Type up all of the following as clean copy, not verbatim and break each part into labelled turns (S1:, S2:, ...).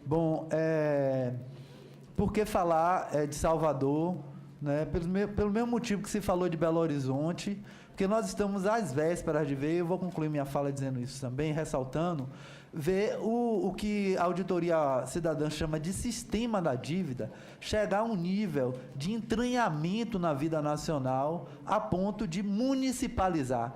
S1: Bom, por que falar de Salvador, né? Pelo mesmo motivo que se falou de Belo Horizonte, porque nós estamos às vésperas de ver, eu vou concluir minha fala dizendo isso também, ressaltando, ver o que a auditoria cidadã chama de sistema da dívida chegar a um nível de entranhamento na vida nacional a ponto de municipalizar,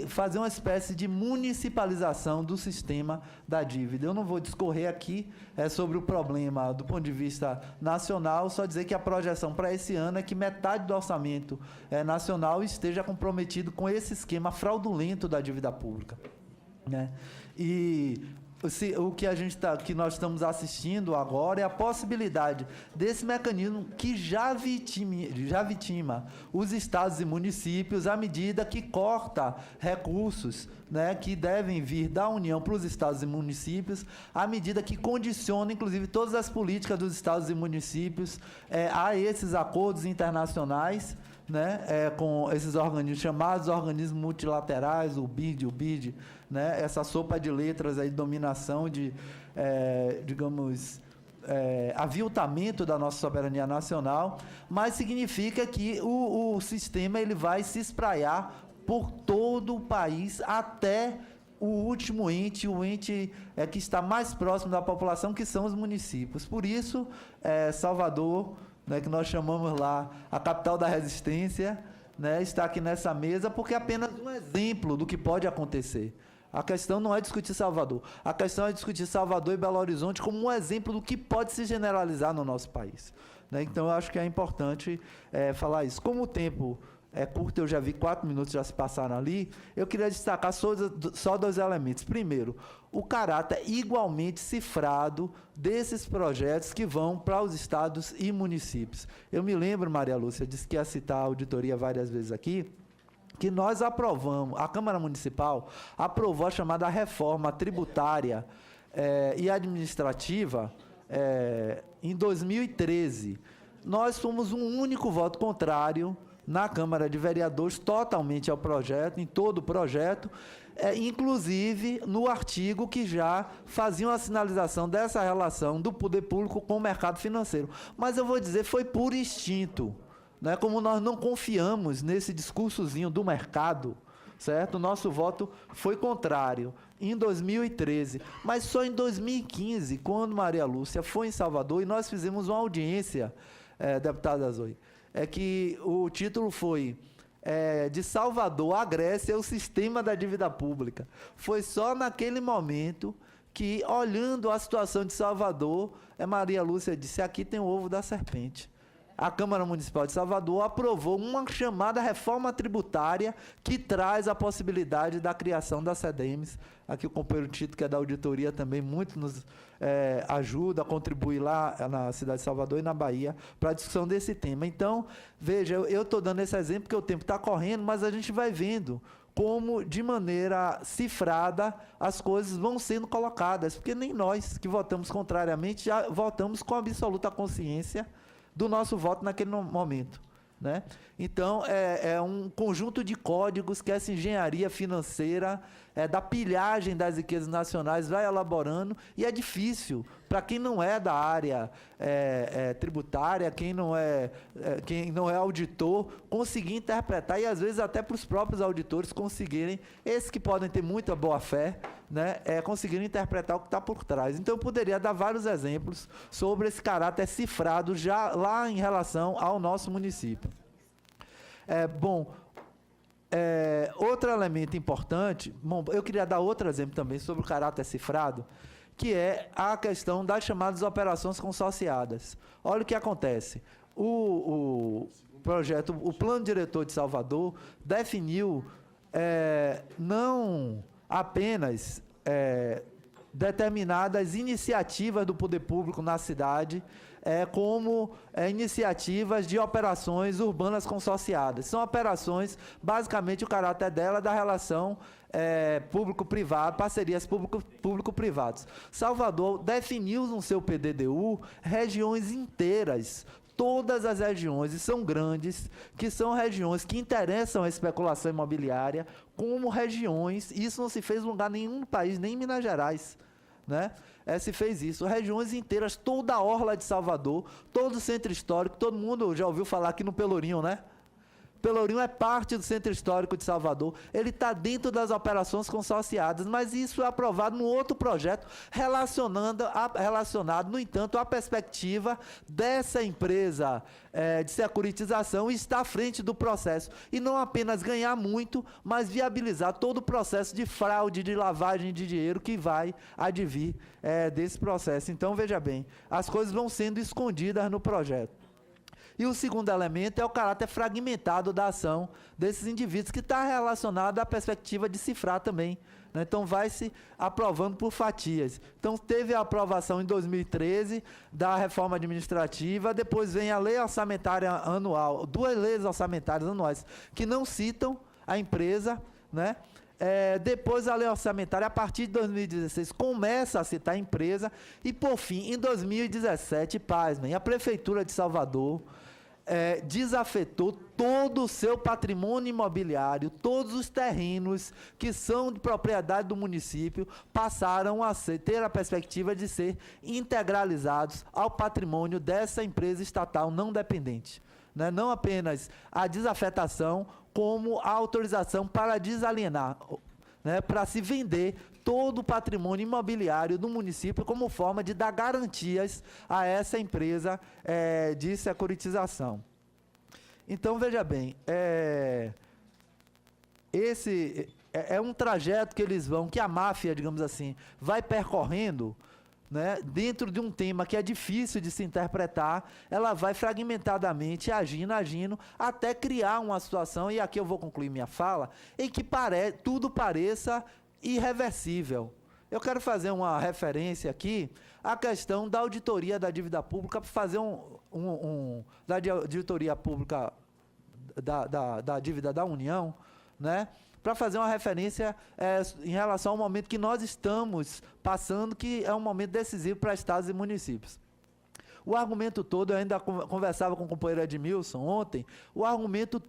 S1: fazer uma espécie de municipalização do sistema da dívida. Eu não vou discorrer aqui sobre o problema do ponto de vista nacional, só dizer que a projeção para esse ano é que metade do orçamento nacional esteja comprometido com esse esquema fraudulento da dívida pública, né? E o que nós estamos assistindo agora é a possibilidade desse mecanismo que já vitima os estados e municípios à medida que corta recursos, né, que devem vir da União para os estados e municípios, à medida que condiciona, inclusive, todas as políticas dos estados e municípios a esses acordos internacionais, né, com esses organismos chamados organismos multilaterais, o BID, né, essa sopa de letras aí de dominação, de, digamos, aviltamento da nossa soberania nacional, mas significa que o sistema ele vai se espraiar por todo o país até o último ente, o ente que está mais próximo da população, que são os municípios. Por isso, Salvador, né, que nós chamamos lá a capital da resistência, né, está aqui nessa mesa porque é apenas um exemplo do que pode acontecer. A questão não é discutir Salvador, a questão é discutir Salvador e Belo Horizonte como um exemplo do que pode se generalizar no nosso país, né? Então, eu acho que é importante falar isso. Como o tempo é curto, eu já vi 4 minutos já se passaram ali, eu queria destacar só 2 elementos. Primeiro, o caráter igualmente cifrado desses projetos que vão para os estados e municípios. Eu me lembro, Maria Lúcia, disse que ia citar a auditoria várias vezes aqui, que nós aprovamos, a Câmara Municipal aprovou a chamada reforma tributária e administrativa em 2013. Nós fomos um único voto contrário na Câmara de Vereadores, totalmente ao projeto, em todo o projeto, inclusive no artigo que já fazia uma sinalização dessa relação do poder público com o mercado financeiro. Mas eu vou dizer, foi por instinto, né? Como nós não confiamos nesse discursozinho do mercado, certo? O nosso voto foi contrário em 2013, mas só em 2015, quando Maria Lúcia foi em Salvador, e nós fizemos uma audiência, deputada Zoe, que o título foi de Salvador à Grécia, o sistema da dívida pública. Foi só naquele momento que, olhando a situação de Salvador, Maria Lúcia disse, aqui tem o ovo da serpente. A Câmara Municipal de Salvador aprovou uma chamada reforma tributária que traz a possibilidade da criação das CDMs. Aqui o companheiro Tito, que é da auditoria, também muito nos ajuda a contribuir lá na cidade de Salvador e na Bahia para a discussão desse tema. Então, veja, eu estou dando esse exemplo porque o tempo está correndo, mas a gente vai vendo como, de maneira cifrada, as coisas vão sendo colocadas, porque nem nós que votamos contrariamente já votamos com absoluta consciência do nosso voto naquele momento, né? Então, é um conjunto de códigos que essa engenharia financeira, da pilhagem das riquezas nacionais, vai elaborando, e é difícil para quem não é da área tributária, quem não é auditor, conseguir interpretar, e às vezes até para os próprios auditores conseguirem, esses que podem ter muita boa-fé, né, conseguirem interpretar o que está por trás. Então, eu poderia dar vários exemplos sobre esse caráter cifrado já lá em relação ao nosso município. Outro elemento importante, eu queria dar outro exemplo também sobre o caráter cifrado, que é a questão das chamadas operações consorciadas. Olha o que acontece. O projeto, o Plano Diretor de Salvador definiu não apenas determinadas iniciativas do poder público na cidade, como iniciativas de operações urbanas consorciadas. São operações, basicamente, o caráter dela da relação público-privado, parcerias público-privadas. Salvador definiu no seu PDDU regiões inteiras, todas as regiões, e são grandes, que são regiões que interessam a especulação imobiliária, como regiões, isso não se fez em lugar nenhum no país, nem em Minas Gerais, né? Se fez isso. Regiões inteiras, toda a orla de Salvador, todo o centro histórico, todo mundo já ouviu falar aqui no Pelourinho, né? Pelourinho é parte do Centro Histórico de Salvador, ele está dentro das operações consorciadas, mas isso é aprovado num outro projeto relacionado, no entanto, à perspectiva dessa empresa de securitização estar à frente do processo, e não apenas ganhar muito, mas viabilizar todo o processo de fraude, de lavagem de dinheiro que vai advir desse processo. Então, veja bem, as coisas vão sendo escondidas no projeto. E o segundo elemento é o caráter fragmentado da ação desses indivíduos, que está relacionado à perspectiva de cifrar também, né? Então, vai se aprovando por fatias. Então, teve a aprovação em 2013 da reforma administrativa, depois vem a lei orçamentária anual, 2 leis orçamentárias anuais, que não citam a empresa, né? Depois a lei orçamentária, a partir de 2016, começa a citar a empresa, e, por fim, em 2017, pasmem, a Prefeitura de Salvador desafetou todo o seu patrimônio imobiliário, todos os terrenos que são de propriedade do município passaram a ter a perspectiva de ser integralizados ao patrimônio dessa empresa estatal não dependente, né? Não apenas a desafetação, como a autorização para desalienar, né, para se vender todo o patrimônio imobiliário do município como forma de dar garantias a essa empresa de securitização. Então, veja bem, esse é um trajeto que eles vão, que a máfia, digamos assim, vai percorrendo, né, dentro de um tema que é difícil de se interpretar, ela vai fragmentadamente agindo, até criar uma situação, e aqui eu vou concluir minha fala, em que tudo pareça irreversível. Eu quero fazer uma referência aqui à questão da auditoria da dívida pública, para fazer da auditoria pública da dívida da União, né? Para fazer uma referência em relação ao momento que nós estamos passando, que é um momento decisivo para estados e municípios. O argumento todo, eu ainda conversava com o companheiro Edmilson ontem, o argumento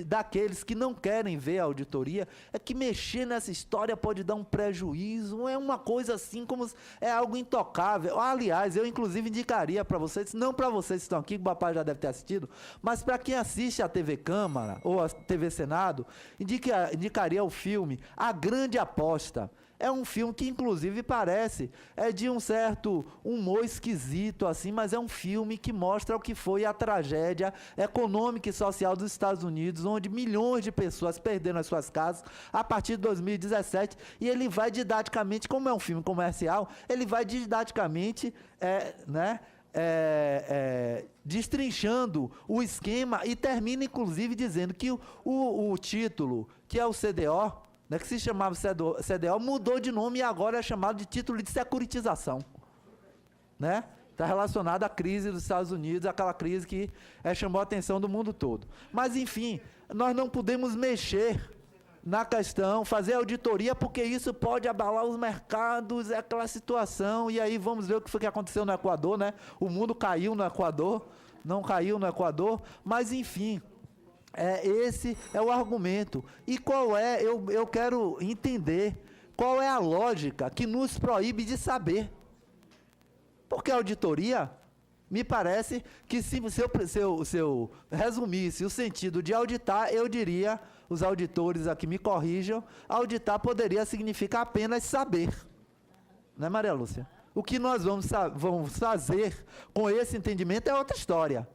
S1: daqueles que não querem ver a auditoria é que mexer nessa história pode dar um prejuízo, é uma coisa assim como é algo intocável. Aliás, eu inclusive indicaria para vocês, não para vocês que estão aqui, que o papai já deve ter assistido, mas para quem assiste a TV Câmara ou a TV Senado, indicaria o filme A Grande Aposta. É um filme que, inclusive, parece de um certo humor esquisito, assim, mas é um filme que mostra o que foi a tragédia econômica e social dos Estados Unidos, onde milhões de pessoas perderam as suas casas a partir de 2017, e ele vai didaticamente, como é um filme comercial, ele vai didaticamente, destrinchando o esquema, e termina, inclusive, dizendo que o título, que é o CDO, né, que se chamava CDO, mudou de nome e agora é chamado de título de securitização, né? Está relacionado à crise dos Estados Unidos, aquela crise que chamou a atenção do mundo todo. Mas, enfim, nós não podemos mexer na questão, fazer auditoria, porque isso pode abalar os mercados, aquela situação, e aí vamos ver o que foi que aconteceu no Equador, né? O mundo caiu no Equador, não caiu no Equador, mas, enfim... esse é o argumento. E qual eu quero entender qual é a lógica que nos proíbe de saber. Porque a auditoria, me parece que se eu resumisse o sentido de auditar, eu diria, os auditores aqui me corrijam, auditar poderia significar apenas saber. Não é, Maria Lúcia? O que nós vamos fazer com esse entendimento é outra história.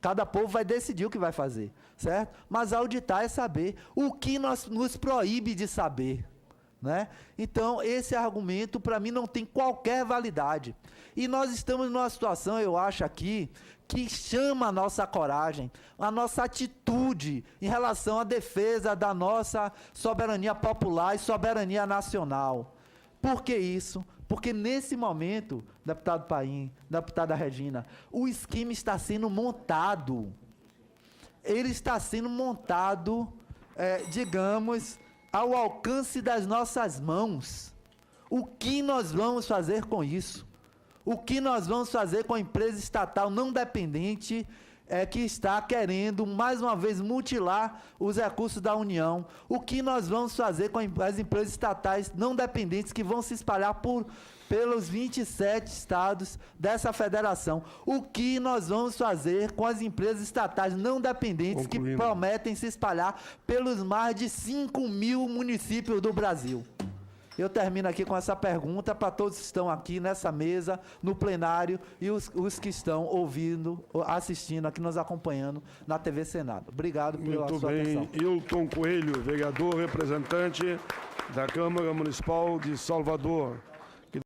S1: Cada povo vai decidir o que vai fazer, certo? Mas auditar é saber o que nos proíbe de saber, né? Então, esse argumento, para mim, não tem qualquer validade. E nós estamos numa situação, eu acho aqui, que chama a nossa coragem, a nossa atitude em relação à defesa da nossa soberania popular e soberania nacional. Por que isso? Porque nesse momento, deputado Paim, deputada Regina, o esquema está sendo montado. Ele está sendo montado, digamos, ao alcance das nossas mãos. O que nós vamos fazer com isso? O que nós vamos fazer com a empresa estatal não dependente que está querendo, mais uma vez, mutilar os recursos da União? O que nós vamos fazer com as empresas estatais não dependentes que vão se espalhar por pelos 27 estados dessa federação. O que nós vamos fazer com as empresas estatais não dependentes que prometem se espalhar pelos mais de 5.000 municípios do Brasil? Eu termino aqui com essa pergunta para todos que estão aqui nessa mesa, no plenário, e os que estão ouvindo, assistindo aqui, nos acompanhando na TV Senado. Obrigado pela sua atenção.
S2: Muito bem. Hilton Coelho, vereador representante da Câmara Municipal de Salvador.